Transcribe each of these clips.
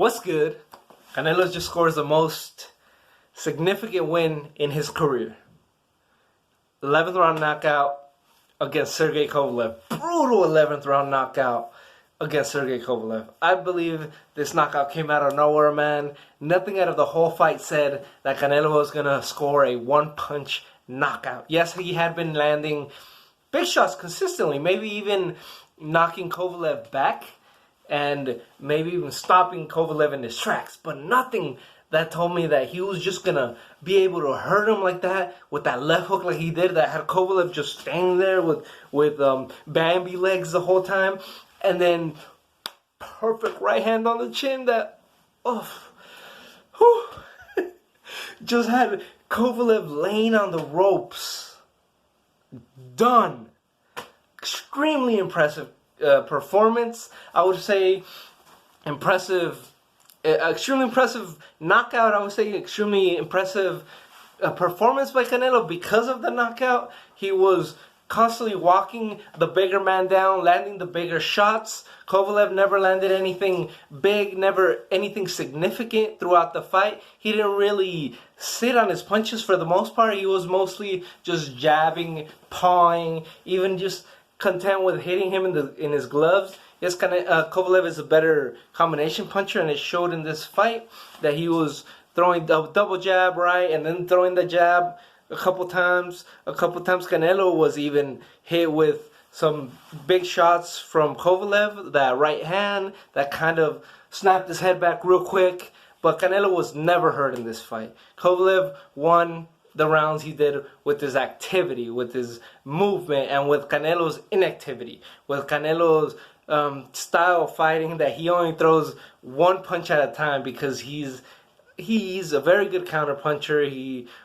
What's good? Canelo just scores the most significant win in his career. 11th round knockout against Sergey Kovalev. Brutal 11th round knockout against Sergey Kovalev. I believe this knockout came out of nowhere, man. Nothing out of the whole fight said that Canelo was going to score a one-punch knockout. Yes, he had been landing big shots consistently, maybe even knocking Kovalev back and maybe even stopping Kovalev in his tracks, but nothing that told me that he was just gonna be able to hurt him like that with that left hook like he did, that had Kovalev just standing there with Bambi legs the whole time, and then perfect right hand on the chin that just had Kovalev laying on the ropes. Done. Extremely impressive performance. I would say impressive. Extremely impressive knockout. I would say extremely impressive performance by Canelo. Because of the knockout, he was constantly walking the bigger man down, landing the bigger shots. Kovalev never landed anything big, never anything significant throughout the fight. He didn't really sit on his punches for the most part. He was mostly just jabbing, pawing, even just content with hitting him in his gloves. Yes, Kovalev is a better combination puncher, and it showed in this fight that he was throwing double jab, right, and then throwing the jab a couple times. Canelo was even hit with some big shots from Kovalev, that right hand that kind of snapped his head back real quick. But Canelo was never hurt in this fight. Kovalev won the rounds he did with his activity, with his movement, and with Canelo's inactivity, with Canelo's style of fighting, that he only throws one punch at a time because he's a very good counter puncher.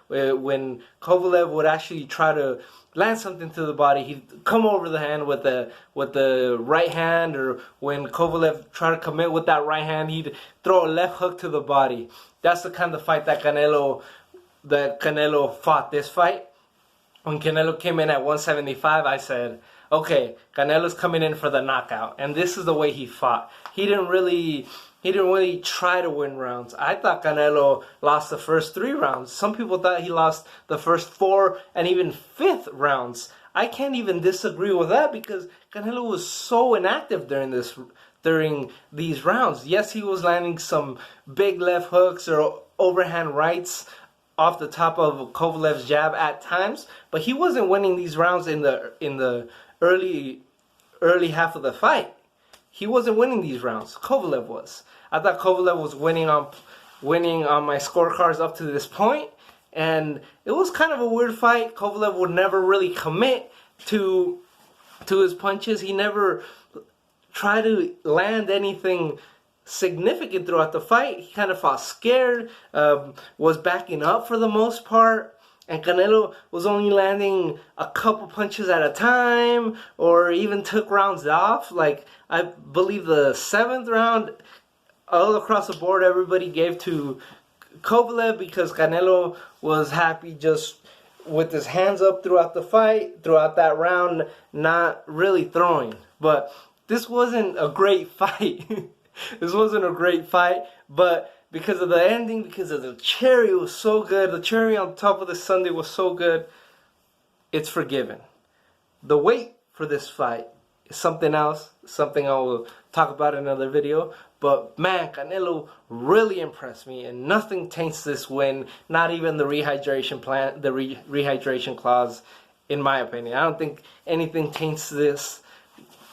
When Kovalev would actually try to land something to the body, he'd come over the hand with the right hand, or when Kovalev tried to commit with that right hand, he'd throw a left hook to the body. That's the kind of fight that Canelo fought this fight. When Canelo came in at 175, I said, okay, Canelo's coming in for the knockout, and this is the way he fought. He didn't really try to win rounds. I thought Canelo lost the first 3 rounds. Some people thought he lost the first 4 and even 5th rounds. I can't even disagree with that because Canelo was so inactive during these rounds. Yes, he was landing some big left hooks or overhand rights off the top of Kovalev's jab at times, but he wasn't winning these rounds in the early half of the fight. He wasn't winning these rounds. Kovalev was. I thought Kovalev was winning on my scorecards up to this point, and it was kind of a weird fight. Kovalev would never really commit to his punches. He never tried to land anything significant throughout the fight. He kind of fought scared, was backing up for the most part, and Canelo was only landing a couple punches at a time, or even took rounds off. Like, I believe the 7th round, all across the board, everybody gave to Kovalev because Canelo was happy just with his hands up throughout the fight, throughout that round, not really throwing. But this wasn't a great fight. This wasn't a great fight, but because of the ending, because of the cherry, it was so good. The cherry on top of the sundae was so good. It's forgiven. The wait for this fight is something else, something I will talk about in another video. But man, Canelo really impressed me, and nothing taints this win. Not even the rehydration plan, the rehydration clause, in my opinion. I don't think anything taints this.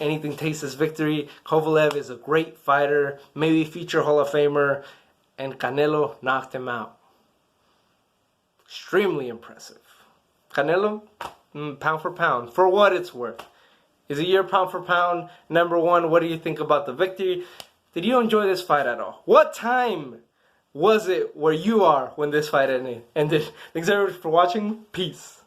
Anything taints this victory. Kovalev is a great fighter, maybe future Hall of Famer, and Canelo knocked him out. Extremely impressive. Canelo, pound for pound, for what it's worth. Is he your pound for pound number 1? What do you think about the victory? Did you enjoy this fight at all? What time was it where you are when this fight ended? Thanks everybody for watching. Peace.